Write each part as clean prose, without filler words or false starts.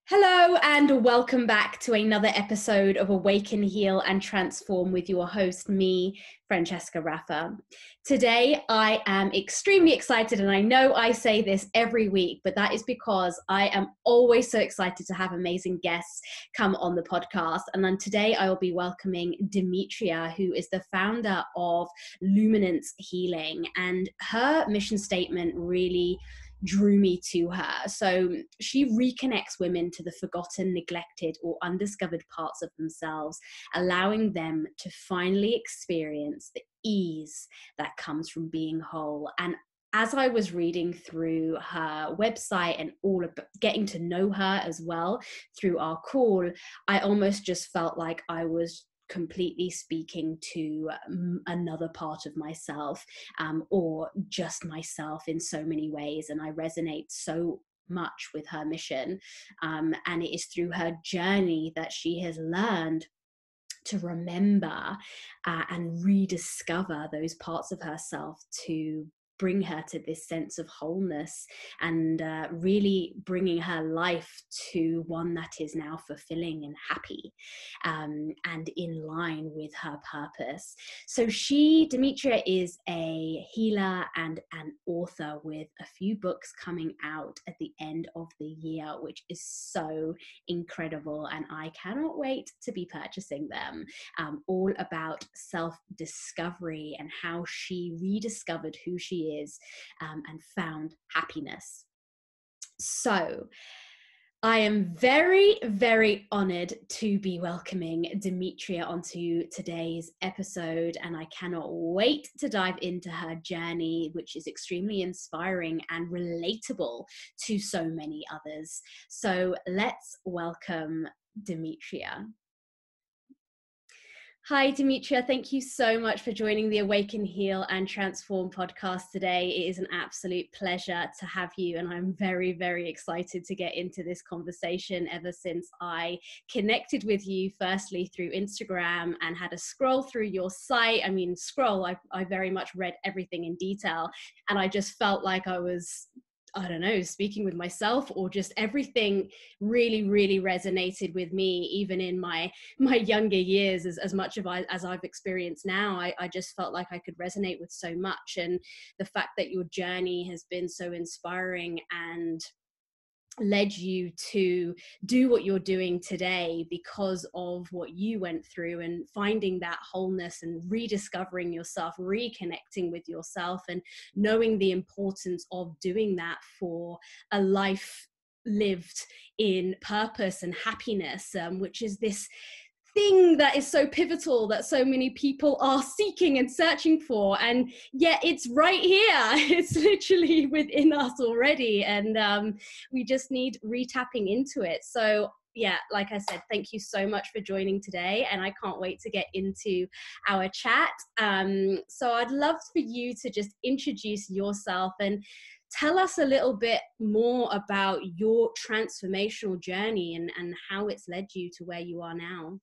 Hello and welcome back to another episode of Awaken, Heal and Transform with your host, me, Francesca Raffa. Today, I am extremely excited, and I know I say this every week, but that is because I am always so excited to have amazing guests come on the podcast. And then today I will be welcoming Dmitria, who is the founder of Luminance Healing, and her mission statement really drew me to her. So she reconnects women to the forgotten, neglected, or undiscovered parts of themselves, allowing them to finally experience the ease that comes from being whole. And as I was reading through her website and all of getting to know her as well through our call, I almost just felt like I was completely speaking to another part of myself, or just myself in so many ways. And I resonate so much with her mission. And it is through her journey that she has learned to remember and rediscover those parts of herself to bring her to this sense of wholeness and really bringing her life to one that is now fulfilling and happy, and in line with her purpose. So Dmitria is a healer and an author with a few books coming out at the end of the year, which is so incredible, and I cannot wait to be purchasing them. All about self-discovery and how she rediscovered who she is, and found happiness. So I am very, very honored to be welcoming Dmitria onto today's episode, and I cannot wait to dive into her journey, which is extremely inspiring and relatable to so many others. So let's welcome Dmitria. Hi, Dmitria. Thank you so much for joining the Awaken, Heal and Transform podcast today. It is an absolute pleasure to have you, and I'm very, very excited to get into this conversation ever since I connected with you firstly through Instagram and had a scroll through your site. I very much read everything in detail, and I just felt like I was, I don't know, speaking with myself, or just everything really, really resonated with me, even in my younger years, as much as I've experienced now. I just felt like I could resonate with so much. And the fact that your journey has been so inspiring and led you to do what you're doing today because of what you went through, and finding that wholeness and rediscovering yourself, reconnecting with yourself, and knowing the importance of doing that for a life lived in purpose and happiness, which is this thing that is so pivotal that so many people are seeking and searching for, and yet it's right here. It's literally within us already, and we just need retapping into it. So yeah, like I said, thank you so much for joining today, and I can't wait to get into our chat. So I'd love for you to just introduce yourself and tell us a little bit more about your transformational journey and how it's led you to where you are now.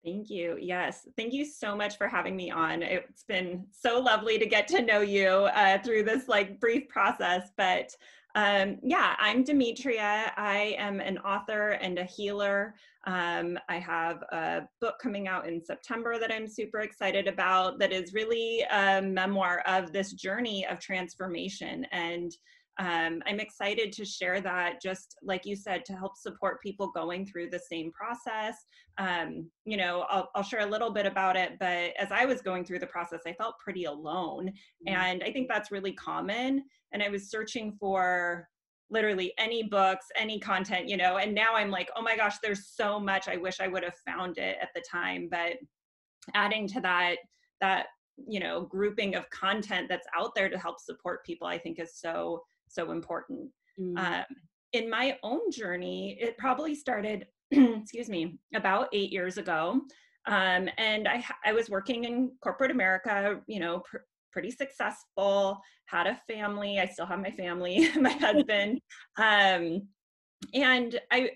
Thank you. Yes. Thank you so much for having me on. It's been so lovely to get to know you through this brief process. But yeah, I'm Dmitria. I am an author and a healer. I have a book coming out in September that I'm super excited about, that is really a memoir of this journey of transformation. And I'm excited to share that, just like you said, to help support people going through the same process. I'll share a little bit about it, but as I was going through the process, I felt pretty alone. And I think that's really common. And I was searching for literally any books, any content, and now I'm like, oh my gosh, there's so much. I wish I would have found it at the time. But adding to that grouping of content that's out there to help support people, I think is so important. In my own journey, it probably started, excuse me, about 8 years ago. And I was working in corporate America, pretty successful, had a family. I still have my family, my husband. And I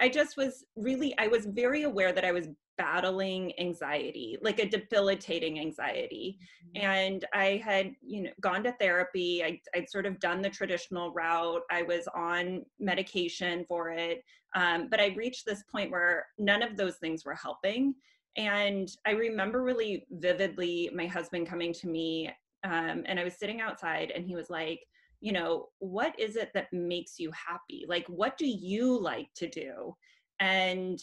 was very aware that I was battling anxiety, like a debilitating anxiety. And I had, gone to therapy. I'd sort of done the traditional route. I was on medication for it. But I reached this point where none of those things were helping. And I remember really vividly my husband coming to me, and I was sitting outside, and he was like, what is it that makes you happy? Like, what do you like to do? And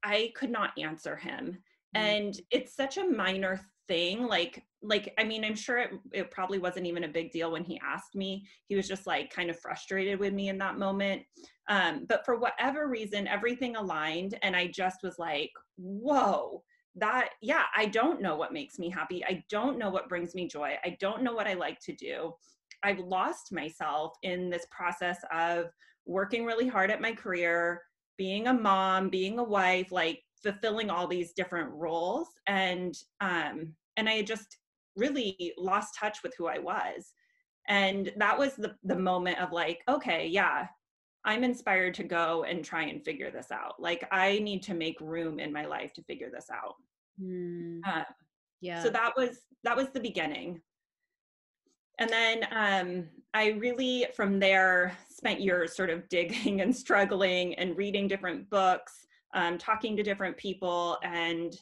I could not answer him. And it's such a minor thing. I mean, I'm sure it probably wasn't even a big deal when he asked me. He was just like kind of frustrated with me in that moment. But for whatever reason, everything aligned. And I just was like, whoa, I don't know what makes me happy. I don't know what brings me joy. I don't know what I like to do. I've lost myself in this process of working really hard at my career, being a mom, being a wife, like fulfilling all these different roles. And I just really lost touch with who I was. And that was the moment of like, okay, yeah, I'm inspired to go and try and figure this out. Like, I need to make room in my life to figure this out. Yeah. So that was the beginning. And then I really, from there, spent years sort of digging and struggling and reading different books, talking to different people. And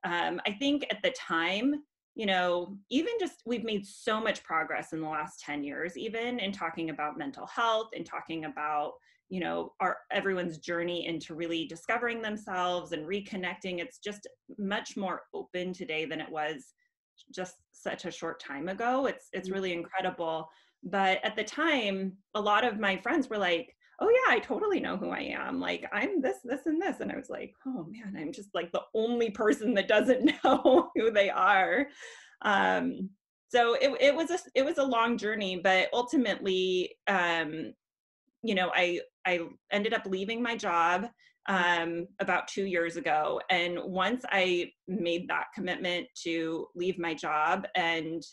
I think at the time, even just we've made so much progress in the last 10 years, even in talking about mental health and talking about, everyone's journey into really discovering themselves and reconnecting. It's just much more open today than it was just such a short time ago. It's really incredible. But at the time, a lot of my friends were like, oh yeah, I totally know who I am. Like, I'm this, this, and this. And I was like, oh man, I'm just like the only person that doesn't know who they are. So it was a long journey, but ultimately, I ended up leaving my job about 2 years ago. And once I made that commitment to leave my job and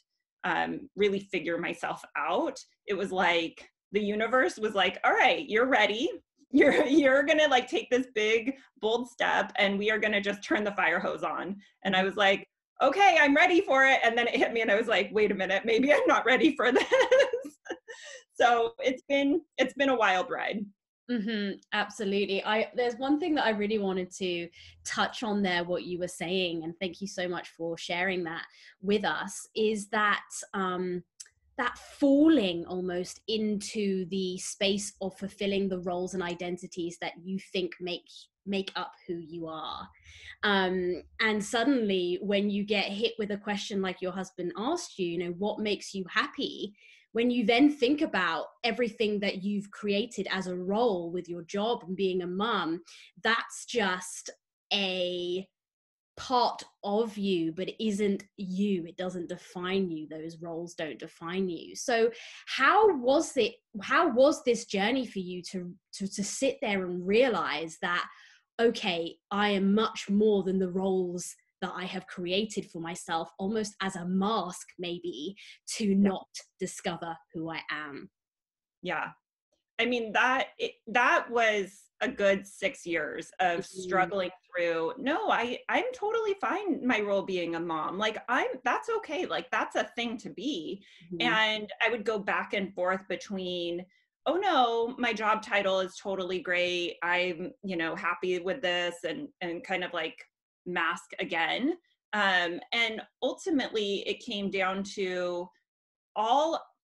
really figure myself out, it was like the universe was like, all right, you're ready. You're gonna like take this big, bold step, and we are gonna just turn the fire hose on. And I was like, okay, I'm ready for it. And then it hit me, and I was like, wait a minute, maybe I'm not ready for this. So it's been a wild ride. Absolutely. There's one thing that I really wanted to touch on there, what you were saying, and thank you so much for sharing that with us, is that that falling almost into the space of fulfilling the roles and identities that you think make up who you are. And suddenly when you get hit with a question like your husband asked you, what makes you happy? When you then think about everything that you've created as a role with your job and being a mom, that's just a part of you, but it isn't you. It doesn't define you. Those roles don't define you. So how was this journey for you to sit there and realize that, okay, I am much more than the roles that I have created for myself, almost as a mask, maybe, to not discover who I am? Yeah. I mean, that was a good 6 years of struggling through, no, I'm totally fine my role being a mom. Like, that's okay. Like, that's a thing to be. And I would go back and forth between, oh no, my job title is totally great. I'm, happy with this, and kind of like mask again. And ultimately it came down to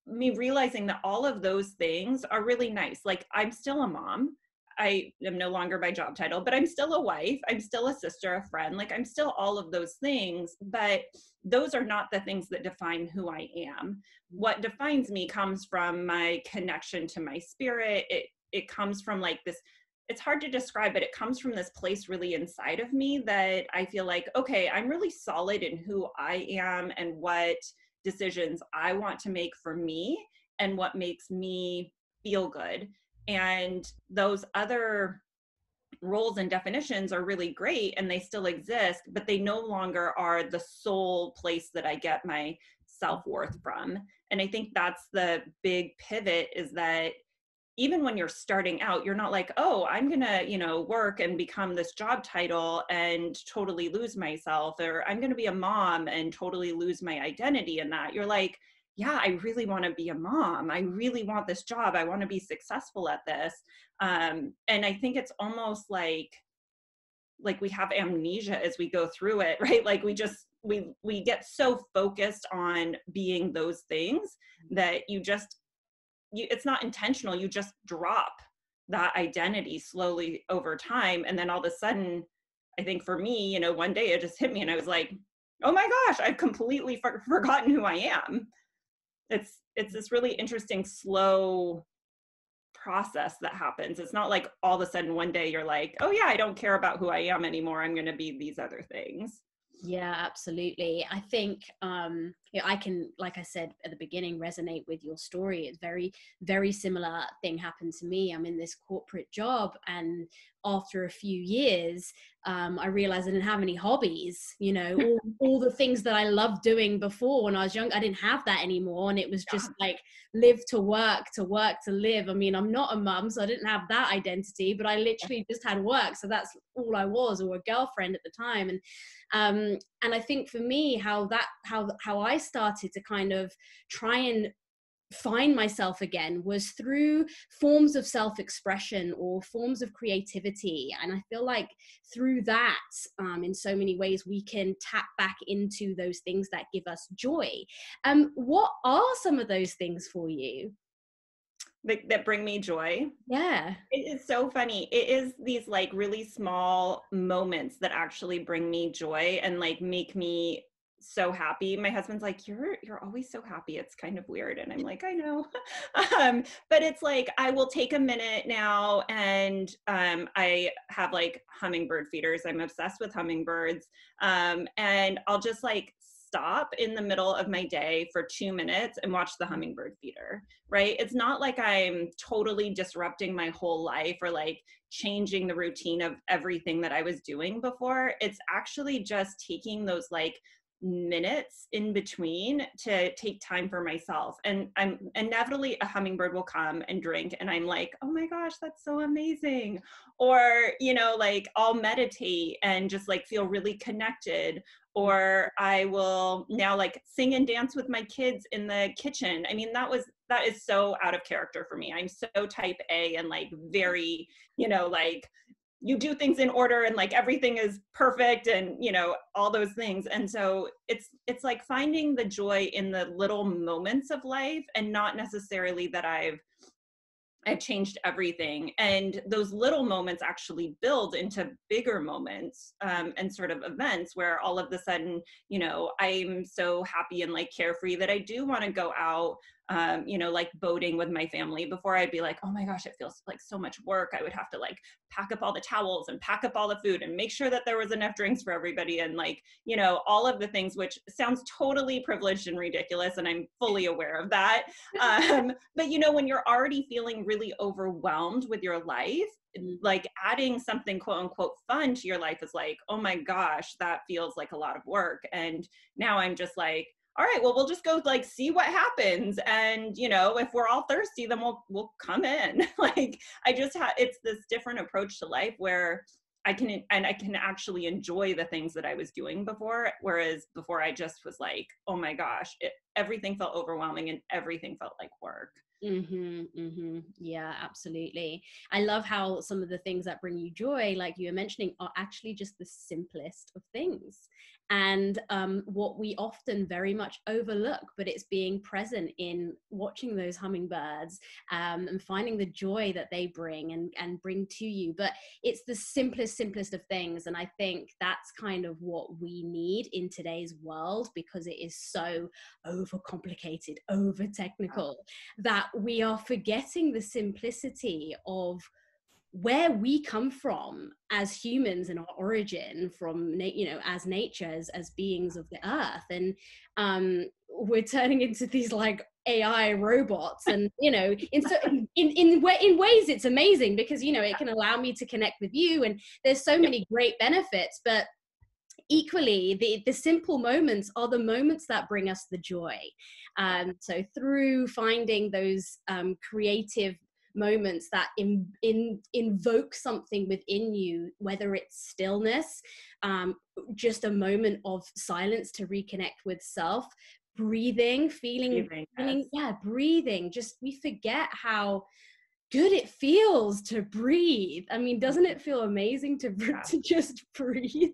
me realizing that all of those things are really nice. Like, I'm still a mom. I am no longer my job title, but I'm still a wife. I'm still a sister, a friend. Like, I'm still all of those things, but those are not the things that define who I am. What defines me comes from my connection to my spirit. It comes from like this, it's hard to describe, but it comes from this place really inside of me that I feel like, okay, I'm really solid in who I am and what decisions I want to make for me and what makes me feel good. And those other roles and definitions are really great and they still exist, but they no longer are the sole place that I get my self-worth from. And I think that's the big pivot, is that even when you're starting out, you're not like, oh, I'm gonna, work and become this job title and totally lose myself, or I'm gonna be a mom and totally lose my identity in that. You're like, yeah, I really want to be a mom. I really want this job. I want to be successful at this. And I think it's almost like we have amnesia as we go through it, right? Like we get so focused on being those things that it's not intentional. You just drop that identity slowly over time. And then all of a sudden, I think for me, one day it just hit me and I was like, oh my gosh, I've completely forgotten who I am. It's this really interesting, slow process that happens. It's not like all of a sudden one day you're like, oh yeah, I don't care about who I am anymore. I'm going to be these other things. Yeah, absolutely. I think, I can, like I said at the beginning, resonate with your story. It's very, very similar thing happened to me. I'm in this corporate job, and after a few years, I realized I didn't have any hobbies, all the things that I loved doing before when I was young, I didn't have that anymore. And it was just like live to work, to live. I mean, I'm not a mum, so I didn't have that identity, but I literally just had work. So that's all I was, or a girlfriend at the time. And I think for me, how I started to kind of try and find myself again was through forms of self-expression or forms of creativity. And I feel like through that, in so many ways, we can tap back into those things that give us joy. What are some of those things for you that bring me joy? Yeah. It is so funny. It is these like really small moments that actually bring me joy and like make me so happy. My husband's like, you're always so happy. It's kind of weird. And I'm like, I know. But it's like, I will take a minute now, and I have like hummingbird feeders. I'm obsessed with hummingbirds. And I'll just like stop in the middle of my day for 2 minutes and watch the hummingbird feeder, right? It's not like I'm totally disrupting my whole life or like changing the routine of everything that I was doing before. It's actually just taking those like minutes in between to take time for myself. And I'm inevitably a hummingbird will come and drink, and I'm like, oh my gosh, that's so amazing. Or, like I'll meditate and just like feel really connected. Or I will now like sing and dance with my kids in the kitchen. I mean, that is so out of character for me. I'm so type A and like very, like you do things in order and like everything is perfect and all those things. And so it's like finding the joy in the little moments of life, and not necessarily that I've changed everything. And those little moments actually build into bigger moments, and sort of events where all of a sudden, I'm so happy and like carefree that I do want to go out, like boating with my family. Before I'd be like, oh my gosh, it feels like so much work. I would have to like pack up all the towels and pack up all the food and make sure that there was enough drinks for everybody. And like, all of the things, which sounds totally privileged and ridiculous. And I'm fully aware of that. But when you're already feeling really overwhelmed with your life, like adding something quote unquote fun to your life is like, oh my gosh, that feels like a lot of work. And now I'm just like, all right, well, we'll just go like see what happens. And, if we're all thirsty, then we'll come in. Like, it's this different approach to life where I can actually enjoy the things that I was doing before. Whereas before I just was like, oh my gosh, everything felt overwhelming and everything felt like work. Yeah, absolutely. I love how some of the things that bring you joy, like you were mentioning, are actually just the simplest of things. And what we often very much overlook, but it's being present in watching those hummingbirds, and finding the joy that they bring and bring to you. But it's the simplest of things. And I think that's kind of what we need in today's world, because it is so overcomplicated, over technical, that we are forgetting the simplicity of where we come from as humans and our origin from, as nature, as beings of the earth. And we're turning into these like AI robots, and in ways it's amazing, because it can allow me to connect with you, and there's so many great benefits. But equally, the simple moments are the moments that bring us the joy. So through finding those creative moments that invoke something within you, whether it's stillness, just a moment of silence to reconnect with self, breathing, feeling, Yes. yeah, breathing. Just, we forget how good it feels to breathe. I mean, doesn't it feel amazing to just breathe?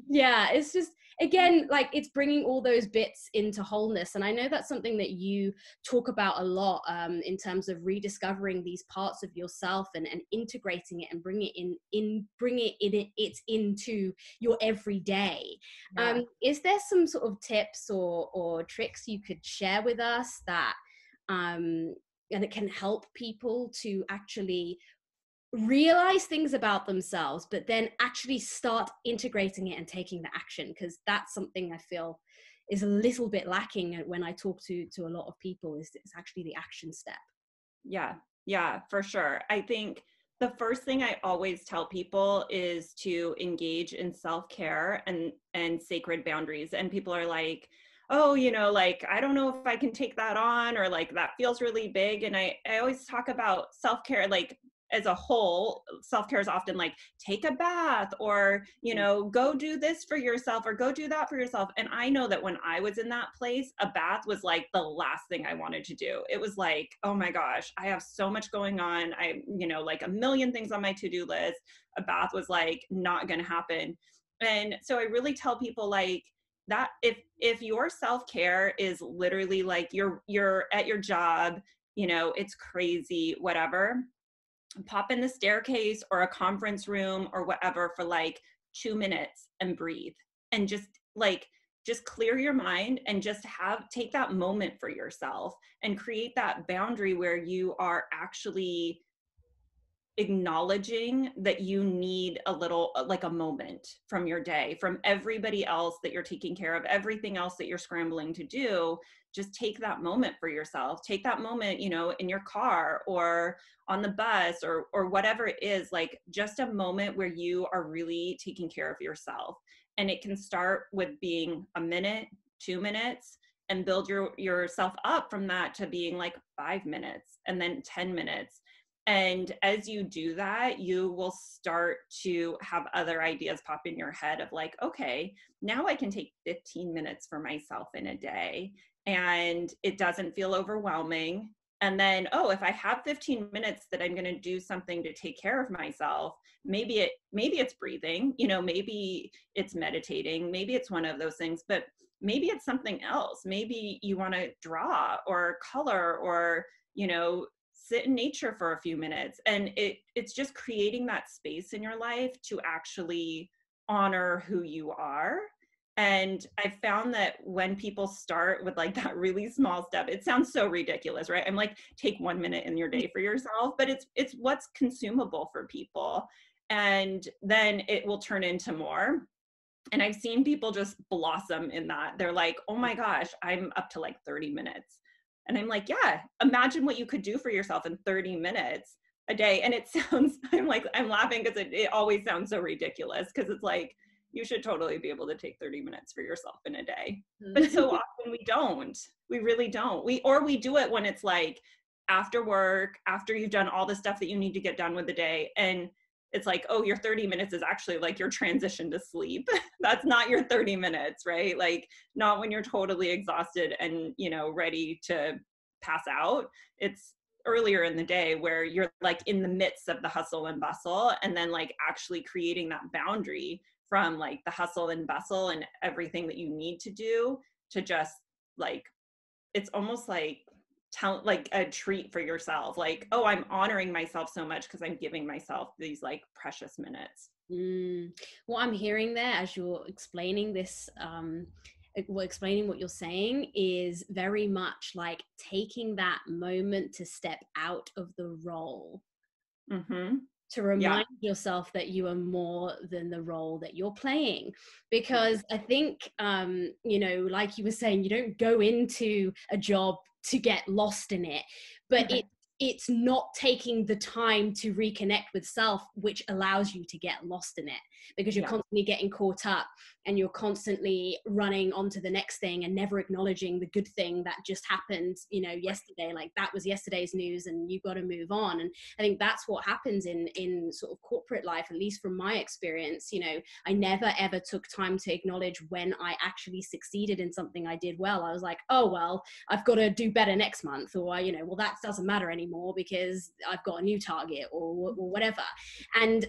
Yeah, it's just, again, like, it's bringing all those bits into wholeness. And I know that's something that you talk about a lot, in terms of rediscovering these parts of yourself and integrating it and it's into your everyday. Yeah. Is there some sort of tips or tricks you could share with us that and it can help people to actually realize things about themselves, but then actually start integrating it and taking the action? Because that's something I feel is a little bit lacking when I talk to a lot of people, is it's actually the action step. Yeah, for sure. I think the first thing I always tell people is to engage in self-care and sacred boundaries. And people are like, oh, like, I don't know if I can take that on, or like, that feels really big. And I always talk about self-care, like, as a whole. Self-care is often like, take a bath, or, go do this for yourself, or go do that for yourself. And I know that when I was in that place, a bath was like the last thing I wanted to do. It was like, oh my gosh, I have so much going on. Like a million things on my to-do list. A bath was like not going to happen. And so I really tell people, like, that if your self-care is literally like, you're at your job, it's crazy, whatever, pop in the staircase or a conference room or whatever for like 2 minutes and breathe, and just clear your mind, and just take that moment for yourself and create that boundary where you are actually acknowledging that you need a little, like, a moment from your day, from everybody else that you're taking care of, everything else that you're scrambling to do. Just take that moment for yourself. Take that moment, in your car or on the bus, or whatever it is, like, just a moment where you are really taking care of yourself. And it can start with being a minute, 2 minutes, and build yourself up from that to being like 5 minutes, and then 10 minutes. And as you do that, you will start to have other ideas pop in your head of like, okay, now I can take 15 minutes for myself in a day, and it doesn't feel overwhelming. And then, oh, if I have 15 minutes that I'm going to do something to take care of myself, maybe it's breathing, maybe it's meditating, maybe it's one of those things, but maybe it's something else. Maybe you want to draw or color, or, sit in nature for a few minutes. And it's just creating that space in your life to actually honor who you are. And I found that when people start with like that really small step, it sounds so ridiculous, right? I'm like, take 1 minute in your day for yourself, but it's what's consumable for people. And then it will turn into more. And I've seen people just blossom in that. They're like, oh my gosh, I'm up to like 30 minutes. And I'm like, yeah, imagine what you could do for yourself in 30 minutes a day. And it sounds, I'm laughing because it always sounds so ridiculous, because it's like, you should totally be able to take 30 minutes for yourself in a day. But so often we don't. We really don't. We do it when it's like after work, after you've done all the stuff that you need to get done with the day. And it's like, oh, your 30 minutes is actually like your transition to sleep. That's not your 30 minutes, right? Like, not when you're totally exhausted and, ready to pass out. It's earlier in the day where you're like in the midst of the hustle and bustle, and then like actually creating that boundary from like the hustle and bustle and everything that you need to do, to just like, it's almost like like a treat for yourself. Like, oh, I'm honoring myself so much because I'm giving myself these like precious minutes. What I'm hearing there as you're explaining this, explaining what you're saying, is very much like taking that moment to step out of the role. Mm-hmm. To remind yourself that you are more than the role that you're playing. Because I think, like you were saying, you don't go into a job to get lost in it, but it's not taking the time to reconnect with self, which allows you to get lost in it, because you're constantly getting caught up and you're constantly running onto the next thing and never acknowledging the good thing that just happened, you know, yesterday. Like, that was yesterday's news and you've got to move on. And I think that's what happens in sort of corporate life, at least from my experience. You know, I never ever took time to acknowledge when I actually succeeded in something I did well. I was like, oh, well, I've got to do better next month, or, you know, well, that doesn't matter anymore because I've got a new target, or whatever. And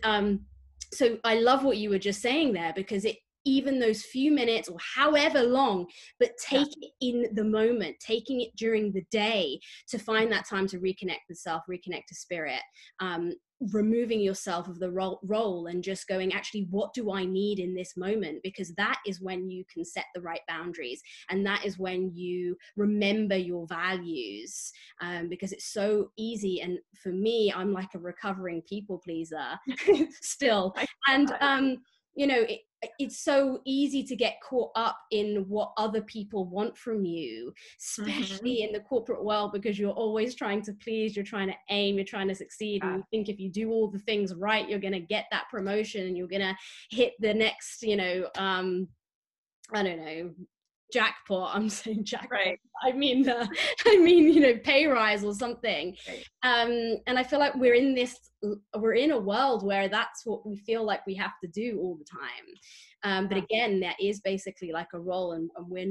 so I love what you were just saying there, because even those few minutes or however long, but take it in the moment, taking it during the day to find that time to reconnect with self, reconnect to spirit, removing yourself of the role and just going, actually, what do I need in this moment? Because that is when you can set the right boundaries, and that is when you remember your values, because it's so easy. And for me, I'm like a recovering people pleaser still. And you know, it's so easy to get caught up in what other people want from you, especially in the corporate world, because you're always trying to please, you're trying to aim, you're trying to succeed. And you think if you do all the things right, you're going to get that promotion and you're going to hit the next, you know, I don't know, jackpot. I'm saying jackpot. Right. I mean, you know, pay rise or something. Right. And I feel like we're in a world where that's what we feel like we have to do all the time. But again, there is basically like a role, and we're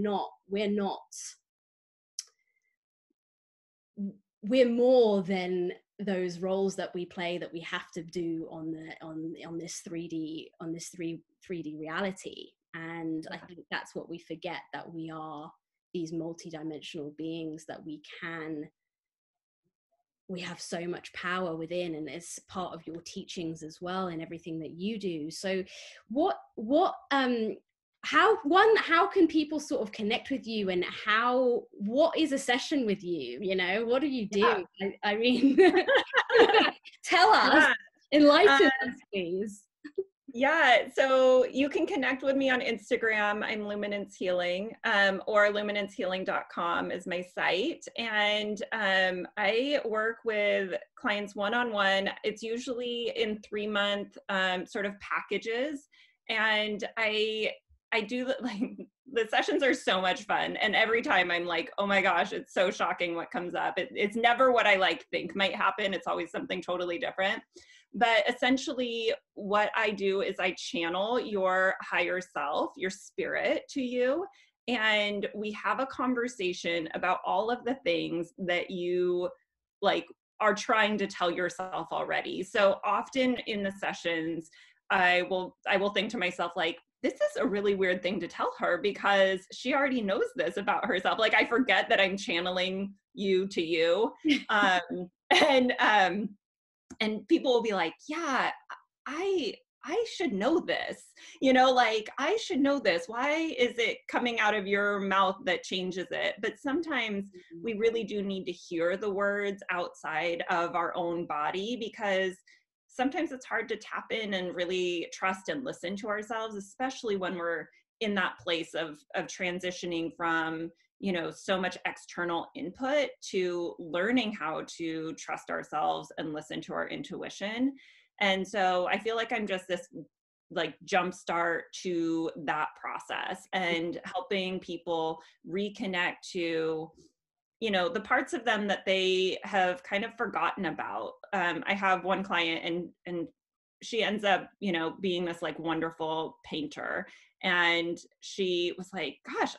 more than those roles that we play, that we have to do on this 3D reality. And I think that's what we forget, that we are these multidimensional beings, that we have so much power within, and it's part of your teachings as well and everything that you do. So how can people sort of connect with you, and what is a session with you? You know, what do you do? I mean, tell us, enlighten us, please. Yeah, so you can connect with me on Instagram. I'm Luminance Healing, or luminancehealing.com is my site. And I work with clients one-on-one. It's usually in 3-month sort of packages. And I do, like, the sessions are so much fun. And every time I'm like, oh my gosh, it's so shocking what comes up. It's never what I think might happen. It's always something totally different. But essentially what I do is I channel your higher self, your spirit, to you. And we have a conversation about all of the things that you are trying to tell yourself already. So often in the sessions, I will think to myself, like, this is a really weird thing to tell her, because she already knows this about herself. Like, I forget that I'm channeling you to you. And people will be like, yeah, I should know this, I should know this. Why is it coming out of your mouth that changes it? But sometimes we really do need to hear the words outside of our own body, because sometimes it's hard to tap in and really trust and listen to ourselves, especially when we're in that place of transitioning from, so much external input to learning how to trust ourselves and listen to our intuition. And so I feel like I'm just this jumpstart to that process, and helping people reconnect to, the parts of them that they have kind of forgotten about. I have one client, and she ends up, being this wonderful painter. And she was like, gosh,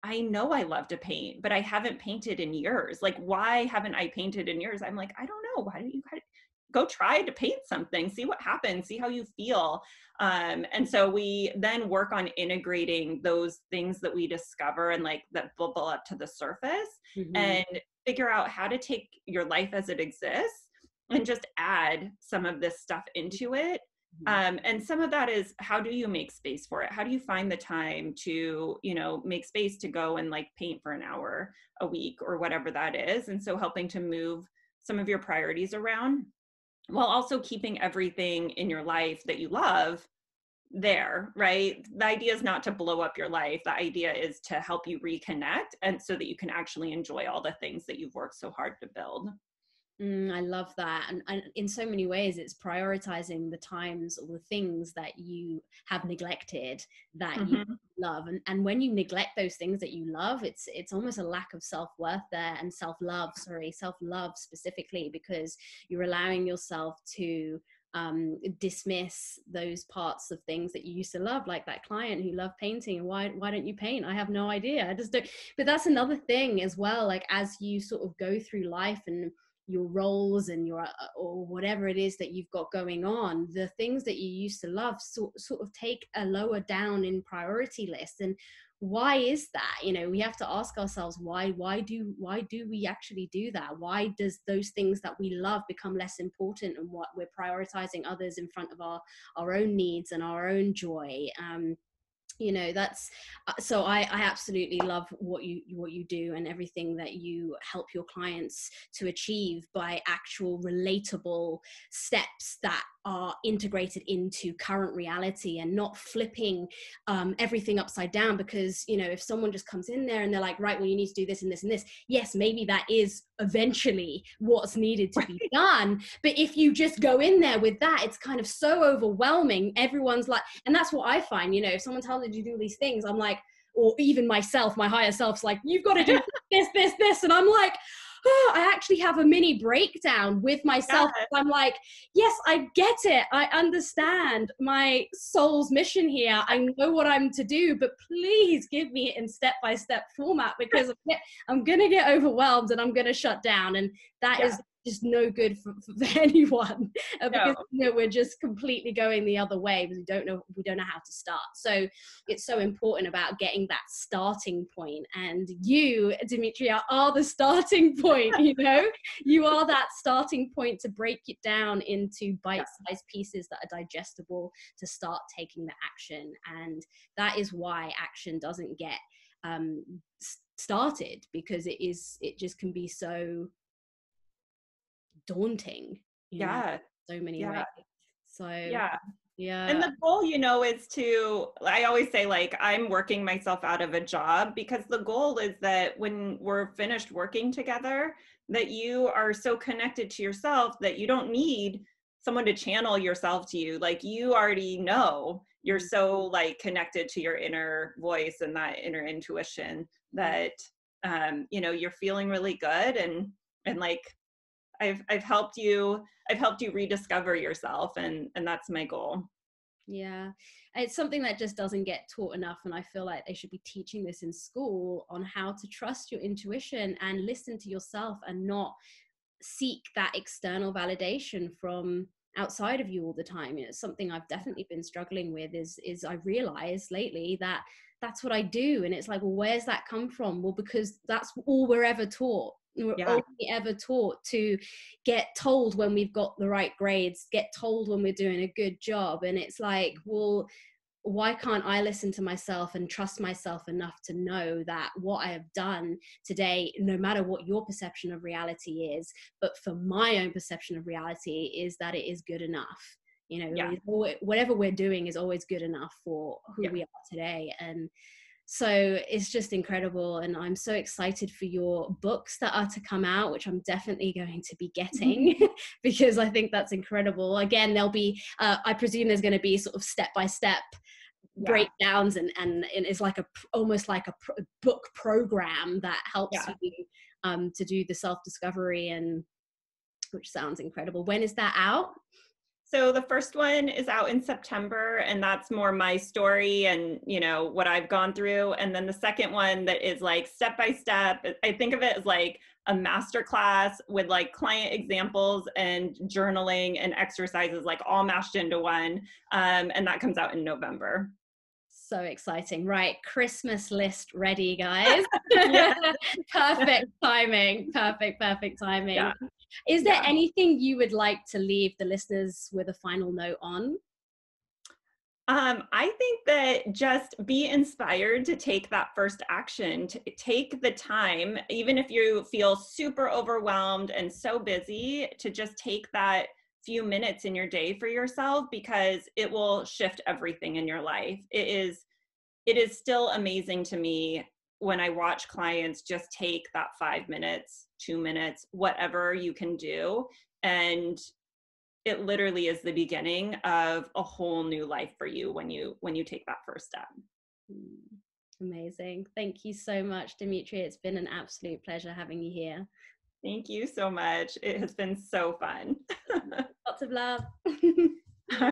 I know I love to paint, but I haven't painted in years. Like, why haven't I painted in years? I'm like, I don't know. Why don't you go try to paint something, see what happens, see how you feel. And so we then work on integrating those things that we discover and that bubble up to the surface, and figure out how to take your life as it exists and just add some of this stuff into it. And some of that is, how do you make space for it? How do you find the time to, make space to go and paint for an hour a week or whatever that is? And so helping to move some of your priorities around, while also keeping everything in your life that you love there, right? The idea is not to blow up your life. The idea is to help you reconnect, and so that you can actually enjoy all the things that you've worked so hard to build. I love that. And in so many ways, it's prioritizing the times or the things that you have neglected that you Mhm. love. And when you neglect those things that you love, it's almost a lack of self-worth there, and self-love specifically, because you're allowing yourself to dismiss those parts of things that you used to love, like that client who loved painting. And why don't you paint? I have no idea. I just don't. But that's another thing as well, like as you sort of go through life and your roles and your or whatever it is that you've got going on, the things that you used to love sort of take a lower down in priority list. And why is that? You know, we have to ask ourselves why do we actually do that? Why does those things that we love become less important, and what we're prioritizing others in front of our own needs and our own joy? You know, that's so I absolutely love what you do and everything that you help your clients to achieve by actual relatable steps that are integrated into current reality, and not flipping everything upside down. Because, you know, if someone just comes in there and they're like, right, well, you need to do this and this and this, yes, maybe that is eventually what's needed to be done. But if you just go in there with that, it's kind of so overwhelming. Everyone's like, and that's what I find, you know, if someone tells me to do these things, I'm like, or even myself, my higher self's like, you've got to do this. And I'm like, oh, I actually have a mini breakdown with myself. Yeah. I'm like, yes, I get it. I understand my soul's mission here. I know what I'm to do, but please give me it in step-by-step format, because I'm going to get overwhelmed and I'm going to shut down. And that is just no good for anyone, because, you know, we're just completely going the other way because we don't know how to start. So it's so important about getting that starting point, and you, Dmitria, are the starting point. You know, you are that starting point to break it down into bite-sized pieces that are digestible, to start taking the action. And that is why action doesn't get started, because it just can be so daunting, you know, so many ways. So And the goal, you know, is to, I always say, like, I'm working myself out of a job, because the goal is that when we're finished working together, that you are so connected to yourself that you don't need someone to channel yourself to you. Like, you already know, you're so like connected to your inner voice and that inner intuition that, you know, you're feeling really good. And like, I've helped you rediscover yourself, and that's my goal. Yeah, it's something that just doesn't get taught enough, and I feel like they should be teaching this in school, on how to trust your intuition and listen to yourself, and not seek that external validation from outside of you all the time. You know, something I've definitely been struggling with is I realized lately that that's what I do. And it's like, well, where's that come from? Well, because that's all we're ever taught. We're only ever taught to get told when we've got the right grades, get told when we're doing a good job. And it's like, well, why can't I listen to myself and trust myself enough to know that what I have done today, no matter what your perception of reality is, but for my own perception of reality, is that it is good enough. You know, whatever we're doing is always good enough for who we are today. And so it's just incredible. And I'm so excited for your books that are to come out, which I'm definitely going to be getting because I think that's incredible. Again, there'll be, I presume there's going to be sort of step-by-step breakdowns, and it's like almost like a book program that helps you to do the self-discovery, and which sounds incredible. When is that out? So the first one is out in September, and that's more my story and, you know, what I've gone through. And then the second one that is like step by step, I think of it as like a masterclass with like client examples and journaling and exercises, like all mashed into one. And that comes out in November. So exciting. Right. Christmas list ready, guys. Perfect timing. Perfect timing. Is there anything you would like to leave the listeners with a final note on? I think that just be inspired to take that first action, to take the time, even if you feel super overwhelmed and so busy, to just take that few minutes in your day for yourself, because it will shift everything in your life. It is still amazing to me when I watch clients just take that 5 minutes, 2 minutes, whatever you can do, and it literally is the beginning of a whole new life for you when you take that first step. Amazing. Thank you so much, Dmitria. It's been an absolute pleasure having you here. Thank you so much. It has been so fun. Lots of love.